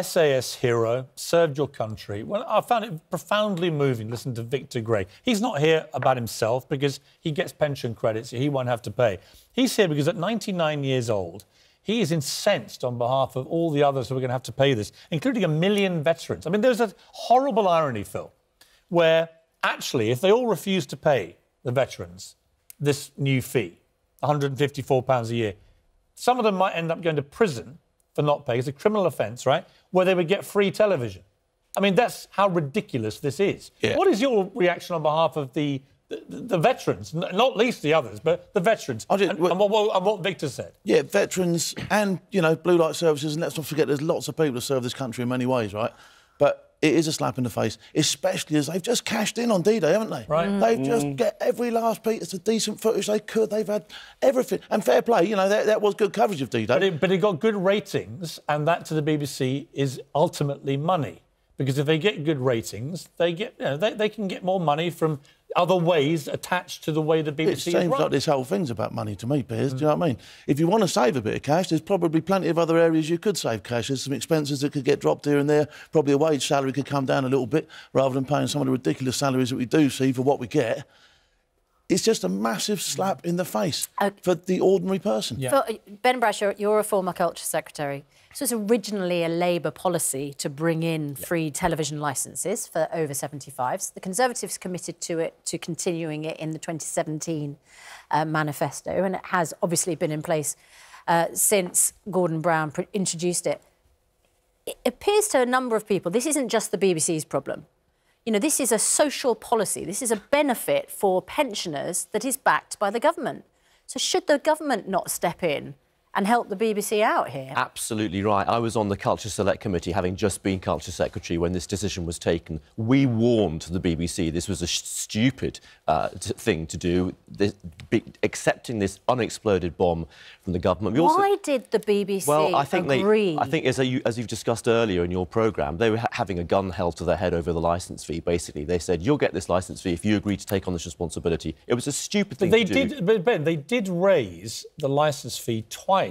SAS hero, served your country. Well, I found it profoundly moving listening to Victor Gray. He's not here about himself because he gets pension credits, so he won't have to pay. He's here because at 99 years old, he is incensed on behalf of all the others who are going to have to pay this, including 1 million veterans. I mean, there's a horrible irony, Phil, where actually, if they all refuse to pay the veterans this new fee, £154 a year, some of them might end up going to prison for not paying. It's a criminal offence, right, where they would get free television. I mean, that's how ridiculous this is. Yeah. What is your reaction on behalf of the veterans, not least the others, but the veterans, and what Victor said? Yeah, veterans and, you know, blue light services, and let's not forget there's lots of people who serve this country in many ways, right? But it is a slap in the face, especially as they've just cashed in on D-Day, haven't they? Right. They've just get every last piece of decent footage they could. They've had everything. And fair play, you know, that was good coverage of D-Day. But it got good ratings, and that to the BBC is ultimately money. Because if they get good ratings, they get, you know, they can get more money from other ways attached to the way the BBC is run. It seems like this whole thing's about money to me, Piers. Do you know what I mean? If you want to save a bit of cash, there's probably plenty of other areas you could save cash. There's some expenses that could get dropped here and there. Probably a wage salary could come down a little bit rather than paying some of the ridiculous salaries that we do see for what we get. It's just a massive slap in the face for the ordinary person. Yeah. So, Ben Bradshaw, you're a former Culture Secretary. So it's originally a Labour policy to bring in free television licences for over 75s. The Conservatives committed to it, to continuing it in the 2017 manifesto, and it has obviously been in place since Gordon Brown introduced it. It appears to a number of people this isn't just the BBC's problem. You know, this is a social policy. This is a benefit for pensioners that is backed by the government. So should the government not step in and help the BBC out here? Absolutely right. I was on the Culture Select Committee, having just been Culture Secretary when this decision was taken. We warned the BBC this was a stupid thing to do, accepting this unexploded bomb from the government. Why did the BBC agree? I think, as you've discussed earlier in your programme, they were having a gun held to their head over the licence fee, basically. They said, you'll get this licence fee if you agree to take on this responsibility. It was a stupid thing to do. But Ben, they did raise the licence fee twice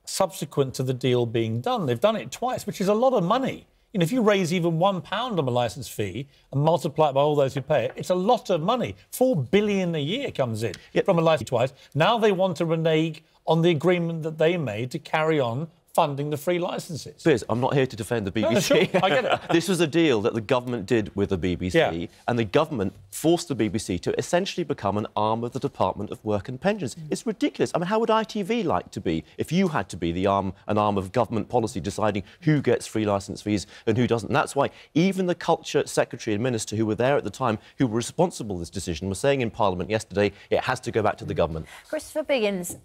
subsequent to the deal being done. They've done it twice, which is a lot of money. You know, if you raise even £1 on a licence fee and multiply it by all those who pay it, it's a lot of money. £4 billion a year comes in from a licence twice. Now they want to renege on the agreement that they made to carry on funding the free licences. Piers, I'm not here to defend the BBC. No, sure, I get it. This was a deal that the government did with the BBC, and the government forced the BBC to essentially become an arm of the Department of Work and Pensions. It's ridiculous. I mean, how would ITV like to be if you had to be an arm of government policy deciding who gets free licence fees and who doesn't? And that's why even the Culture Secretary and Minister who were there at the time, who were responsible for this decision, were saying in Parliament yesterday it has to go back to the government. Christopher Biggins,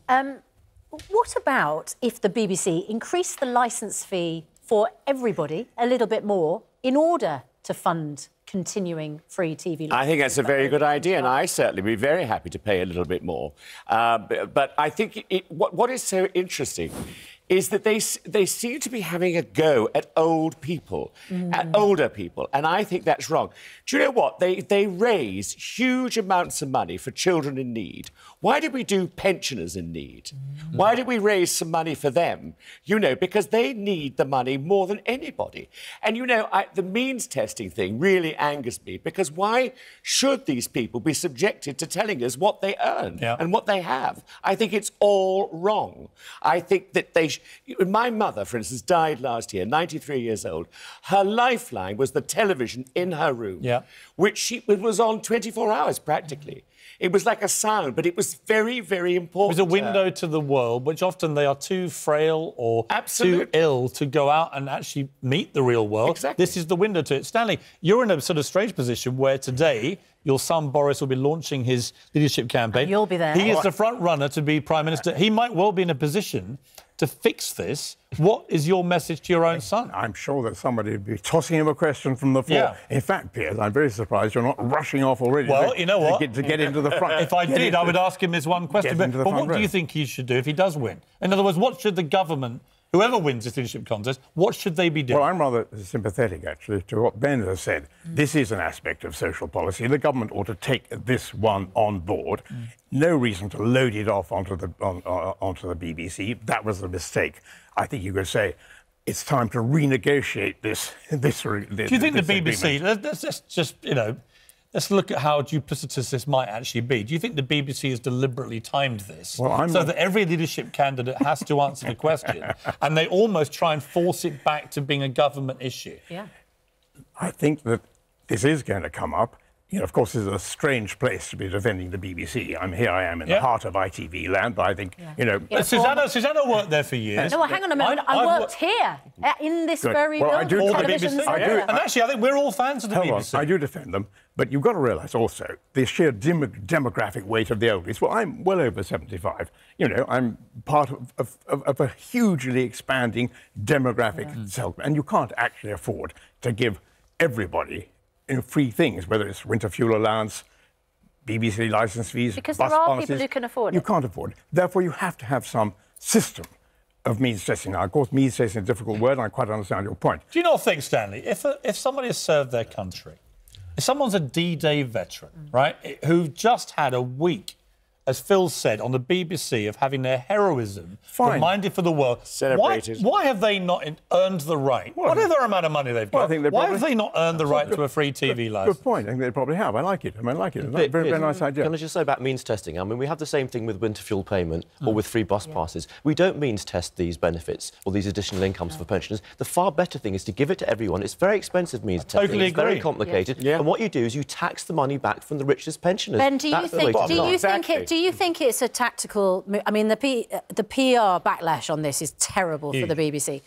what about if the BBC increased the licence fee for everybody a little bit more in order to fund continuing free TV? I think that's a very good idea, and I certainly would be very happy to pay a little bit more. But I think what is so interesting is that they seem to be having a go at old people, at older people, and I think that's wrong. Do you know what? They raise huge amounts of money for children in need. Why did we do pensioners in need? Why did we raise some money for them? You know, because they need the money more than anybody. And, you know, the means testing thing really angers me, because why should these people be subjected to telling us what they earn and what they have? I think it's all wrong. I think that my mother, for instance, died last year, 93 years old. Her lifeline was the television in her room, which was on 24 hours, practically. It was like a sound, but it was very, very important. It was a window to the world, which often they are too frail or too ill to go out and actually meet the real world. Exactly. This is the window to it. Stanley, you're in a sort of strange position where today your son Boris will be launching his leadership campaign. And you'll be there. He is the front runner to be Prime Minister. He might well be in a position to fix this. What is your message to your own son? I'm sure that somebody would be tossing him a question from the floor. In fact, Piers, I'm very surprised you're not rushing off already. Well, you know what? To get into the front. If I did, I would ask him this one question. But what do you think he should do if he does win? In other words, what should the government, whoever wins this leadership contest, what should they be doing? Well, I'm rather sympathetic, actually, to what Ben has said. This is an aspect of social policy. The government ought to take this one on board. No reason to load it off onto the BBC. That was a mistake. I think you could say it's time to renegotiate this. Do you think the BBC? Let's just let's look at how duplicitous this might actually be. Do you think the BBC has deliberately timed this that every leadership candidate has to answer the question, and they almost try and force it back to being a government issue? Yeah. I think that this is going to come up. Of course, this is a strange place to be defending the BBC. Here I am in the heart of ITV land, but I think, Susanna worked there for years. No, hang on a moment. I worked here, in this very building. And actually, I think we're all fans of the BBC. I do defend them, but you've got to realise also the sheer demographic weight of the oldies. Well, I'm well over 75. I'm part of a hugely expanding demographic self, and you can't actually afford to give everybody free things, whether it's winter fuel allowance, BBC licence fees, because bus there are passes. people who can afford it. You can't afford it. Therefore, you have to have some system of means testing. Now, of course, means testing is a difficult word, and I quite understand your point. Do you not think, Stanley, if somebody has served their country, if someone's a D-Day veteran, right, who just had a week, as Phil said, on the BBC of having their heroism reminded for the world, celebrated. Why have they not earned the right, whatever amount of money they've got, why have they not earned the right to a free TV licence? Good point. I think they probably have. I like it. It's a very nice idea. Can I just say about means testing? I mean, we have the same thing with winter fuel payment or with free bus passes. We don't means test these benefits or these additional incomes for pensioners. The far better thing is to give it to everyone. It's very expensive means testing. Totally it's very complicated. And what you do is you tax the money back from the richest pensioners. Ben, do you think it's a tactical move? I mean, the PR backlash on this is terrible for the BBC.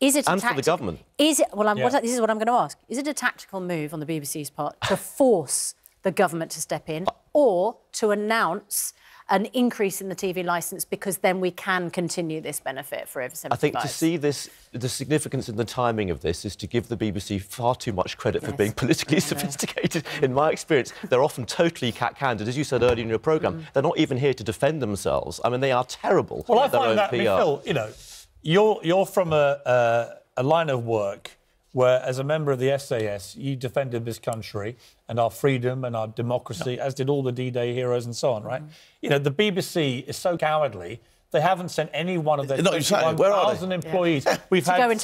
Is it and for the government? Is it? Well, this is what I'm going to ask. Is it a tactical move on the BBC's part to force the government to step in, or to announce an increase in the TV licence because then we can continue this benefit for over 75? I think to see this, the significance in the timing of this is to give the BBC far too much credit for being politically sophisticated. In my experience, they're often totally cat-handed. As you said earlier in your programme, they're not even here to defend themselves. I mean, they are terrible. Well, I at their find own that, PR. Phil, you're from a line of work where, as a member of the SAS, you defended this country and our freedom and our democracy, as did all the D-Day heroes and so on, right? The BBC is so cowardly, they haven't sent any one of their 21,000 employees. We've had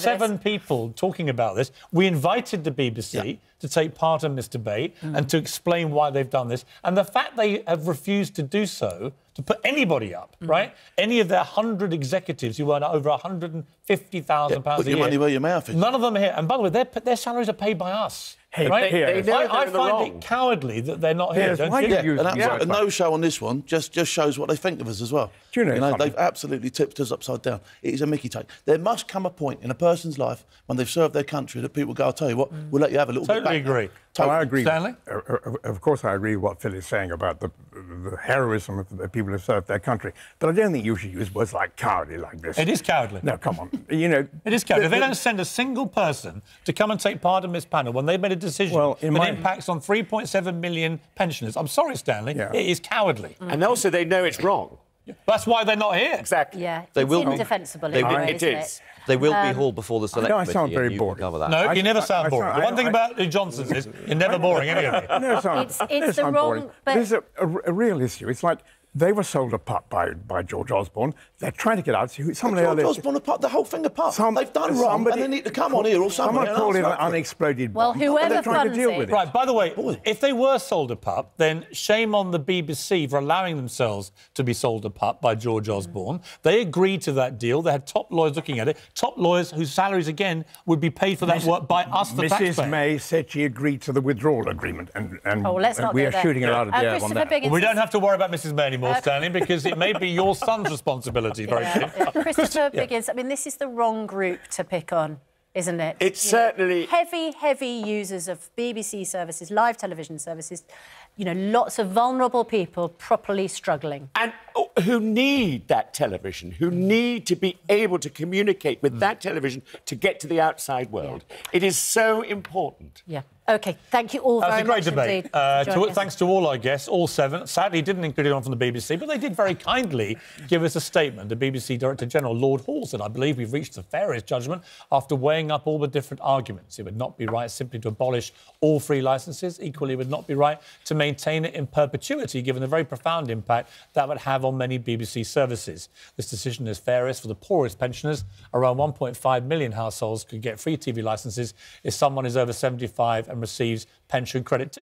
seven people talking about this. We invited the BBC to take part in this debate and to explain why they've done this. And the fact they have refused to do so, to put anybody up, right? Any of their 100 executives who earn over £150,000 a year. Put your money where your mouth is. None of them are here. And by the way, their salaries are paid by us. Hey, right? I find it cowardly that they're not here. Don't you? A no-show on this one just shows what they think of us as well. Do you know they've absolutely tipped us upside down. It is a Mickey take. There must come a point in a person's life when they've served their country that people go, I'll tell you what, we'll let you have a little bit back. Agree. Well, I agree. Stanley? Of course, I agree with what Phil is saying about the heroism of the people who served their country. But I don't think you should use words like cowardly like this. It is cowardly. No, come on. It is cowardly. If they don't send a single person to come and take part in this panel when they've made a decision that impacts on 3.7 million pensioners, I'm sorry, Stanley, it is cowardly. And also, they know it's wrong. That's why they're not here. Exactly. Yeah, they it's indefensible. It is. They will be hauled before the select committee. I sound very boring. No, you never sound boring. The one thing about the Johnsons is you're never boring anyway. It's the wrong... There's a real issue. It's like they were sold a pup by George Osborne. They're trying to get out. George Osborne a pup, the whole thing a pup. They've done wrong, and they need to come on here or something. Someone called it an unexploded bomb. Well, whoever funds it. Right, by the way, if they were sold a pup, then shame on the BBC for allowing themselves to be sold a pup by George Osborne. They agreed to that deal. They had top lawyers looking at it. Top lawyers whose salaries, again, would be paid for that work by us, the taxpayer. Mrs May said she agreed to the withdrawal agreement, and we are shooting her out of the air on that. Well, we don't have to worry about Mrs May anymore, Stanley, because it may be your son's responsibility very soon. Christopher Biggins, I mean, this is the wrong group to pick on, isn't it? It's certainly... Heavy users of BBC services, live television services, lots of vulnerable people properly struggling. And who need that television, who need to be able to communicate with that television to get to the outside world. It is so important. Yeah. OK, thank you all very much. That's a great debate. Thanks to all our guests, all 7. Sadly, didn't include anyone from the BBC, but they did very kindly give us a statement. The BBC Director General, Lord Hall, said, "I believe we've reached the fairest judgment after weighing up all the different arguments. It would not be right simply to abolish all free licences. Equally, it would not be right to maintain it in perpetuity, given the very profound impact that would have on many BBC services. This decision is fairest for the poorest pensioners. Around 1.5 million households could get free TV licences if someone is over 75 and receives pension credit."